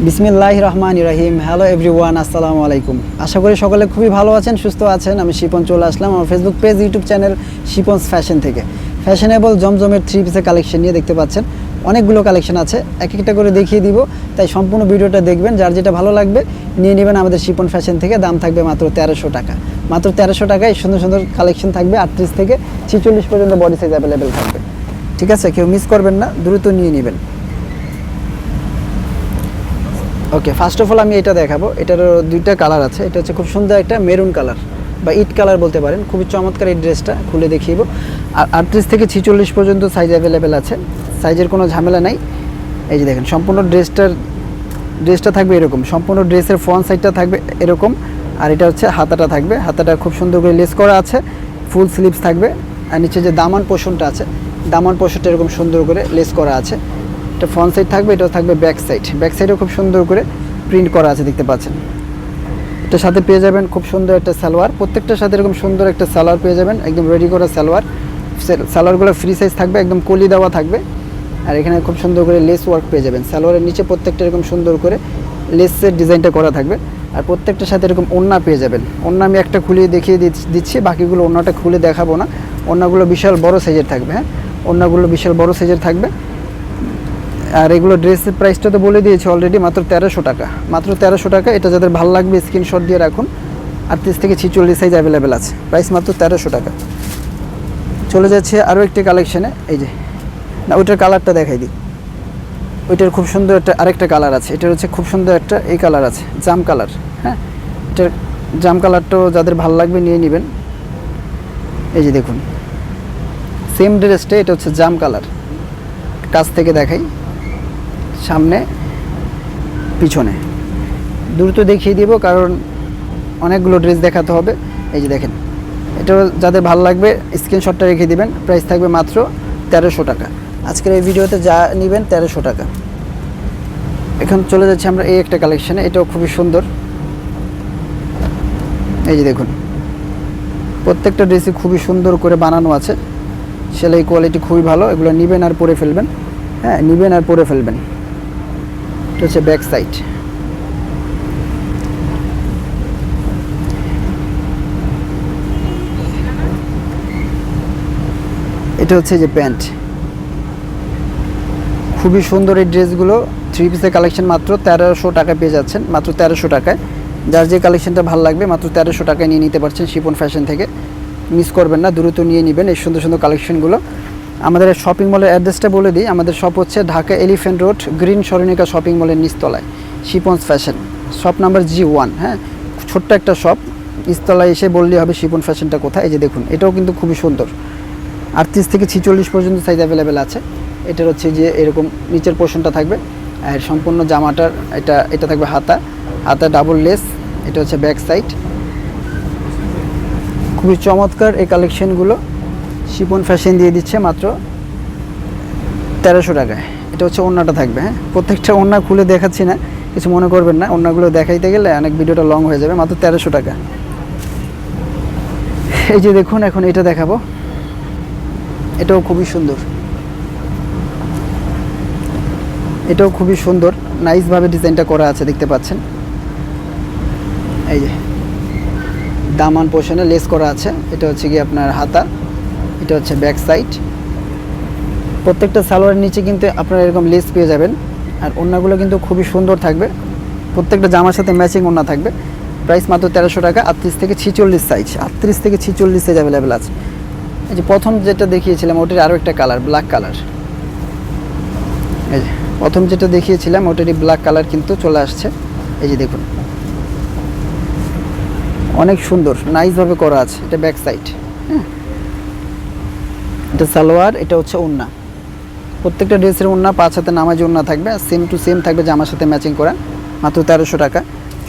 বিসমিল্লাহির রহমানির রহিম। Hello everyone, আসসালামু আলাইকুম। আশা করি সকলে খুবই ভালো আছেন, সুস্থ আছেন। আমি শিপন চলে আসলাম আমার Facebook page, YouTube channel Shipon's fashion থেকে। ফ্যাশনেবল জমজমের 3 পিসের কালেকশন নিয়ে দেখতে পাচ্ছেন অনেকগুলো কালেকশন আছে, এক একটা করে দেখিয়ে দিব। তাই সম্পূর্ণ ভিডিওটা দেখবেন, যার যেটা ভালো লাগবে নিয়ে নেবেন আমাদের শিপন ফ্যাশন থেকে। দাম থাকবে মাত্র 1300 টাকা। মাত্র 1300 টাকায় সুন্দর সুন্দর কালেকশন থাকবে। 38 থেকে 46 পর্যন্ত বডি সাইজ অ্যাভেলেবেল থাকবে। ঠিক আছে, কেউ মিস করবেন না, দ্রুত নিয়ে নেবেন। ওকে, ফার্স্ট অফ অল আমি এটা দেখাবো। এটার দুইটা কালার আছে। এটা হচ্ছে খুব সুন্দর একটা মেরুন কালার বা ইট কালার বলতে পারেন। খুবই চমৎকার এই ড্রেসটা, খুলে দেখিয়ে। আর 38 থেকে 46 পর্যন্ত সাইজ অ্যাভেলেবেল আছে, সাইজের কোনো ঝামেলা নাই। এই যে দেখেন, সম্পূর্ণ ড্রেসটা থাকবে এরকম। সম্পূর্ণ ড্রেসের ফ্রন্ট সাইডটা থাকবে এরকম, আর এটা হচ্ছে হাতাটা থাকবে। হাতাটা খুব সুন্দর করে লেস করা আছে, ফুল স্লিভস থাকবে। আর নিচে যে দামান পোর্শনটা আছে, দামান পোর্শনটা এরকম সুন্দর করে লেস করা আছে। এটা ফ্রন্ট সাইড থাকবে, এটা থাকবে ব্যাক সাইড। ব্যাক সাইডেও খুব সুন্দর করে প্রিন্ট করা আছে, দেখতে পাচ্ছেন। এটার সাথে পেয়ে যাবেন খুব সুন্দর একটা সালোয়ার। প্রত্যেকটার সাথে এরকম সুন্দর একটা সালোয়ার পেয়ে যাবেন, একদম রেডি করা সালোয়ার। সালোয়ারগুলো ফ্রি সাইজ থাকবে, একদম কলি দেওয়া থাকবে। আর এখানে খুব সুন্দর করে লেস ওয়ার্ক পেয়ে যাবেন। সালোয়ারের নিচে প্রত্যেকটা এরকম সুন্দর করে লেসের ডিজাইনটা করা থাকবে। আর প্রত্যেকটার সাথে এরকম ওড়না পেয়ে যাবেন। ওড়না আমি একটা খুলে দেখিয়ে দিচ্ছি, বাকিগুলো ওড়নাটা খুলে দেখাবো না। ওড়নাগুলো বিশাল বড় সাইজের থাকবে। হ্যাঁ, ওড়নাগুলো বিশাল বড় সাইজের থাকবে। আর এগুলো ড্রেসের প্রাইসটা তো বলে দিয়েছি অলরেডি, মাত্র 1300 টাকা। মাত্র 1300 টাকা। এটা যাদের ভালো লাগবে স্ক্রিনশট দিয়ে রাখুন। 38 থেকে 46 সাইজ অ্যাভেলেবেল আছে, প্রাইস মাত্র 1300 টাকা। চলে যাচ্ছে আরও একটি কালেকশানে। এই যে, না ওইটার কালারটা দেখাই দিই। ওইটার খুব সুন্দর একটা আরেকটা কালার আছে। এটার হচ্ছে খুব সুন্দর একটা এই কালার আছে, জাম কালার। হ্যাঁ, এটার জাম কালারটাও যাদের ভালো লাগবে নিয়ে নেবেন। এই যে দেখুন, সেম ড্রেসটা, এটা হচ্ছে জাম কালার। কাছ থেকে দেখাই, সামনে পিছনে দ্রুত দেখিয়ে দিব, কারণ অনেকগুলো ড্রেস দেখাতে হবে। এই যে দেখেন, এটা যাদের ভালো লাগবে স্ক্রিনশটটা রেখে দিবেন। প্রাইস থাকবে মাত্র 1300 টাকা। আজকের এই ভিডিওতে যা নেবেন 1300 টাকা। এখন চলে যাচ্ছি আমরা এই একটা কালেকশানে। এটাও খুবই সুন্দর। এই যে দেখুন, প্রত্যেকটা ড্রেসই খুবই সুন্দর করে বানানো আছে, সেলাই কোয়ালিটি খুবই ভালো। এগুলো নেবেন আর পরে ফেলবেন। হ্যাঁ, নেবেন আর পরে ফেলবেন। এটা হচ্ছে ব্যাক সাইড। এটা হচ্ছে যে প্যান্ট। খুবই সুন্দর এই ড্রেসগুলো। 3 পিসের কালেকশন মাত্র 1300 টাকা পেয়ে যাচ্ছেন, মাত্র 1300 টাকায়। যার যে কালেকশনটা ভালো লাগবে মাত্র 1300 টাকায় নিয়ে নিতে পারছেন শিপন ফ্যাশন থেকে। মিস করবেন না, দ্রুত নিয়ে নেবেন এই সুন্দর সুন্দর কালেকশনগুলো। আমাদের শপিং মলের অ্যাড্রেসটা বলে দিই। আমাদের শপ হচ্ছে Dhaka elephant road, green Saranika shopping মলের নিচতলায় Shipon's fashion, shop number G1। হ্যাঁ, ছোট্ট একটা শপ, নিচতলায় এসে বললেই হবে শিপন ফ্যাশনটা কোথায়। এই যে দেখুন, এটাও কিন্তু খুবই সুন্দর। 38 থেকে 46 পর্যন্ত সাইজ অ্যাভেলেবেল আছে। এটার হচ্ছে যে এরকম নিচের পোর্শনটা থাকবে, আর সম্পূর্ণ জামাটার এটা থাকবে হাতা ডাবল লেস। এটা হচ্ছে ব্যাক সাইড। খুবই চমৎকার এই কালেকশনগুলো শিপন ফ্যাশন দিয়ে দিচ্ছে মাত্র 1300 টাকায়। এটা হচ্ছে ওড়নাটা থাকবে। হ্যাঁ, প্রত্যেকটা ওড়না খুলে দেখাচ্ছি না, কিছু মনে করবেন না। ওড়নাগুলো দেখাইতে গেলে অনেক ভিডিওটা লং হয়ে যাবে। মাত্র 1300 টাকা। এই যে দেখুন, এখন এটা দেখাবো। এটাও খুবই সুন্দর। এটাও খুবই সুন্দর, নাইসভাবে ডিজাইনটা করা আছে, দেখতে পাচ্ছেন। এই যে দামান পোর্শনে লেস করা আছে। এটা হচ্ছে কি আপনার হাতা, এটা হচ্ছে ব্যাক সাইড। প্রত্যেকটা সালোয়ারের নিচে কিন্তু আপনারা এরকম লেস পেয়ে যাবেন। আর ওড়নাগুলো কিন্তু খুবই সুন্দর থাকবে, প্রত্যেকটা জামার সাথে ম্যাচিং ওড়না থাকবে। প্রাইস মাত্র 1300 টাকা। 38 থেকে 46 সাইজ, 38 থেকে 46 সাইজ অ্যাভেলেবেল আছে। এই যে প্রথম যেটা দেখিয়েছিলাম ওটার আরও একটা কালার, ব্ল্যাক কালার। এই যে প্রথম যেটা দেখিয়েছিলাম ওটারই ব্ল্যাক কালার কিন্তু চলে আসছে। এই যে দেখুন, অনেক সুন্দর, নাইসভাবে করা আছে। এটা ব্যাক সাইড। হ্যাঁ, এটা সালোয়ার, এটা হচ্ছে ওড়না। প্রত্যেকটা ড্রেসের ওড়না 5 হাতে নামাজি ওড়না থাকবে, সেম টু সেম থাকবে জামার সাথে ম্যাচিং করা। মাত্র 1300 টাকা।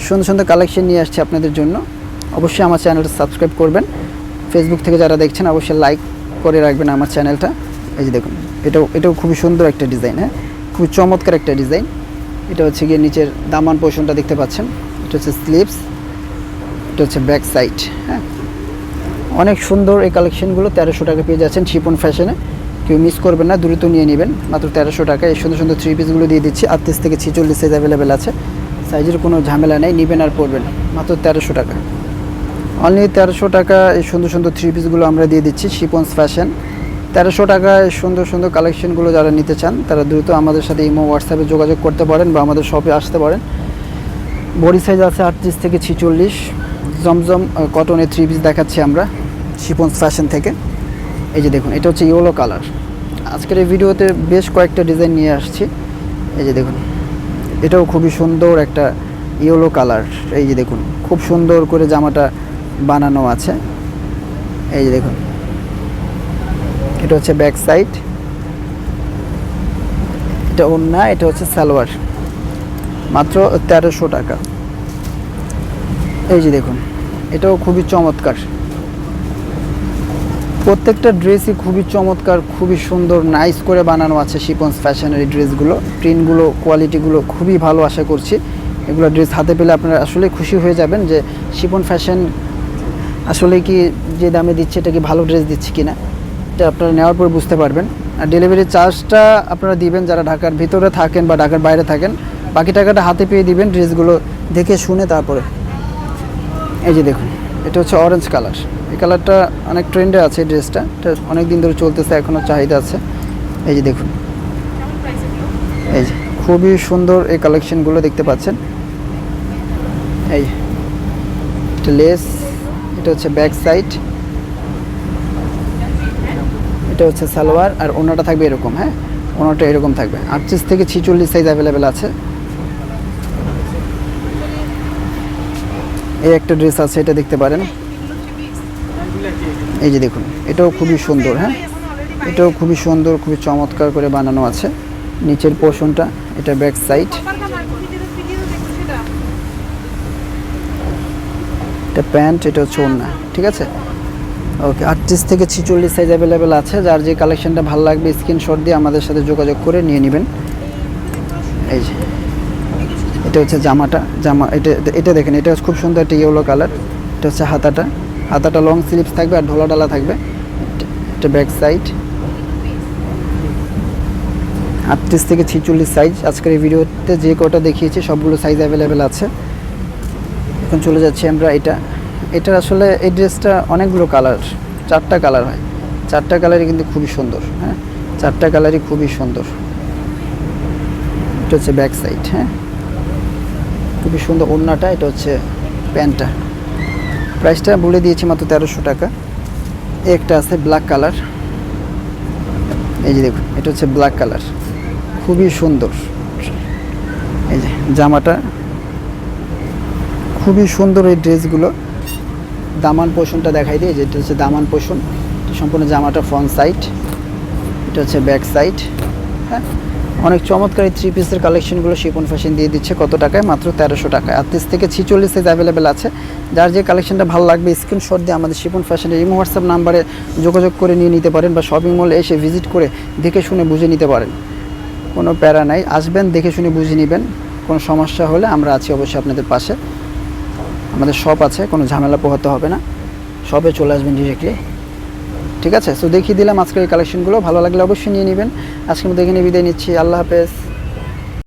সুন্দর সুন্দর কালেকশন নিয়ে আসছে আপনাদের জন্য। অবশ্যই আমার চ্যানেলটা সাবস্ক্রাইব করবেন। ফেসবুক থেকে যারা দেখছেন অবশ্যই লাইক করে রাখবেন আমার চ্যানেলটা। এই যে দেখুন, এটাও খুবই সুন্দর একটা ডিজাইন। হ্যাঁ, খুবই চমৎকার একটা ডিজাইন। এটা হচ্ছে গিয়ে নিচের দামান পোর্শনটা দেখতে পাচ্ছেন। এটা হচ্ছে স্লিভস, এটা হচ্ছে ব্যাক সাইড। হ্যাঁ, অনেক সুন্দর এই কালেকশনগুলো 1300 টাকা পেয়ে যাচ্ছেন শিপন ফ্যাশনে। কেউ মিস করবেন না, দ্রুত নিয়ে নেবেন। মাত্র 1300 টাকা এই সুন্দর সুন্দর থ্রি পিসগুলো দিয়ে দিচ্ছি। 38 থেকে 46 সাইজ অ্যাভেলেবেল আছে, সাইজের কোনো ঝামেলা নেই, নেবেন আর পরবেন। মাত্র 1300 টাকা, অনলি 1300 টাকা এই সুন্দর সুন্দর থ্রি পিসগুলো আমরা দিয়ে দিচ্ছি। শিপন্স ফ্যাশন 1300 টাকা এই সুন্দর সুন্দর কালেকশনগুলো যারা নিতে চান তারা দ্রুত আমাদের সাথে ইমো হোয়াটসঅ্যাপে যোগাযোগ করতে পারেন বা আমাদের শপে আসতে পারেন। বডি সাইজ আছে 38 থেকে 46। জমজম কটনের থ্রি পিস দেখাচ্ছি আমরা শিপন্স ফ্যাশন থেকে। এই যে দেখুন, এটা হচ্ছে ইয়েলো কালার। আজকের এই ভিডিওতে বেশ কয়েকটা ডিজাইন নিয়ে আসছি। এই যে দেখুন, এটাও খুবই সুন্দর একটা ইয়েলো কালার। এই যে দেখুন, খুব সুন্দর করে জামাটা বানানো আছে। এই যে দেখুন, এটা হচ্ছে ব্যাক সাইড, এটা ওড়না, এটা হচ্ছে সালোয়ার। মাত্র 1300 টাকা। এই যে দেখুন, এটাও খুবই চমৎকার। প্রত্যেকটা ড্রেসই খুবই চমৎকার, খুবই সুন্দর, নাইস করে বানানো আছে শিপন্স ফ্যাশনের এই ড্রেসগুলো। প্রিন্টগুলো, কোয়ালিটিগুলো খুবই ভালো। আশা করছি এগুলো ড্রেস হাতে পেলে আপনারা আসলে খুশি হয়ে যাবেন যে শিপন ফ্যাশন আসলে কি যে দামে দিচ্ছে এটা কি ভালো ড্রেস দিচ্ছে কিনা, এটা আপনারা নেওয়ার পর বুঝতে পারবেন। আর ডেলিভারি চার্জটা আপনারা দিবেন যারা ঢাকার ভিতরে থাকেন বা ঢাকার বাইরে থাকেন, বাকি টাকাটা হাতে পেয়ে দিবেন ড্রেসগুলো দেখে শুনে। তারপরে এই যে দেখুন, এটা হচ্ছে অরেঞ্জ কালার। এই কালারটা অনেক ট্রেন্ডে আছে, ড্রেসটা এটা অনেক দিন ধরে চলতেছে, এখনও চাহিদা আছে। এই যে দেখুন, এই যে খুবই সুন্দর এই কালেকশনগুলো দেখতে পাচ্ছেন। এই এটা লেস, এটা হচ্ছে ব্যাক সাইড, এটা হচ্ছে সালোয়ার, আর ওনাটা থাকবে এরকম। হ্যাঁ, ওনাটা এরকম থাকবে। 38 থেকে 46 সাইজ অ্যাভেলেবেল আছে। এই একটা ড্রেস আছে, এটা দেখতে পারেন। এই যে দেখুন, এটাও খুবই সুন্দর। হ্যাঁ, এটাও খুবই সুন্দর, খুবই চমৎকার করে বানানো আছে। নিচের পোর্শনটা, এটা ব্যাক সাইড, এটা প্যান্ট, এটা হচ্ছে ওড়না। ঠিক আছে, ওকে। 38 থেকে 46 সাইজ অ্যাভেলেবেল আছে। যার যে কালেকশনটা ভালো লাগবে স্ক্রিনশট দিয়ে আমাদের সাথে যোগাযোগ করে নিয়ে নেবেন। এই যে এটা হচ্ছে জামাটা, এটা দেখেন, এটা খুব সুন্দর একটা ইয়েলো কালার। এটা হচ্ছে হাতাটা, হাতাটা লং স্লিভস থাকবে আর ঢোলা ডালা থাকবে। এটা ব্যাক সাইড। 38 থেকে 46 সাইজ। আজকের এই ভিডিওতে যে কটা দেখিয়েছি সবগুলো সাইজ অ্যাভেলেবেল আছে। এখন চলে যাচ্ছি আমরা এটার আসলে এই ড্রেসটা অনেকগুলো কালার, 4টা কালার হয়। 4টা কালারই কিন্তু খুবই সুন্দর। হ্যাঁ, 4টা কালারই খুবই সুন্দর। এটা হচ্ছে ব্যাক সাইড। হ্যাঁ, খুবই সুন্দর ওড়নাটা, এটা হচ্ছে প্যান্টটা। প্রাইসটা বলে দিয়েছি মাত্র 1300 টাকা। একটা আছে ব্ল্যাক কালার। এই যে দেখুন, এটা হচ্ছে ব্ল্যাক কালার, খুবই সুন্দর। এই যে জামাটা খুবই সুন্দর। এই ড্রেসগুলো দামান পোর্শনটা দেখাই দিই। যেটা হচ্ছে দামান পোর্শন, সম্পূর্ণ জামাটা ফ্রন্ট সাইড, এটা হচ্ছে ব্যাক সাইড। হ্যাঁ, অনেক চমৎকার এই থ্রি পিসের কালেকশনগুলো শিপন ফ্যাশন দিয়ে দিচ্ছে কত টাকায়? মাত্র 1300 টাকায়। 38 থেকে 46 সাইজ অ্যাভেলেবেল আছে। যার যে কালেকশনটা ভালো লাগবে স্ক্রিনশট দিয়ে আমাদের শিপন ফ্যাশনের ইমো হোয়াটসঅ্যাপ নাম্বারে যোগাযোগ করে নিয়ে নিতে পারেন বা শপিং মলে এসে ভিজিট করে দেখে শুনে বুঝে নিতে পারেন। কোনো প্যারা নাই, আসবেন, দেখে শুনে বুঝে নেবেন। কোনো সমস্যা হলে আমরা আছি অবশ্যই আপনাদের পাশে। আমাদের শপ আছে, কোনো ঝামেলা পোহাতে হবে না, শপে চলে আসবেন ডিরেক্টলি। ঠিক আছে, সো দেখিয়ে দিলাম আজকের এই কালেকশনগুলো। ভালো লাগলে অবশ্যই নিয়ে নেবেন। আজকের মধ্যে এখানে বিদায় নিচ্ছি। আল্লাহ হাফেজ।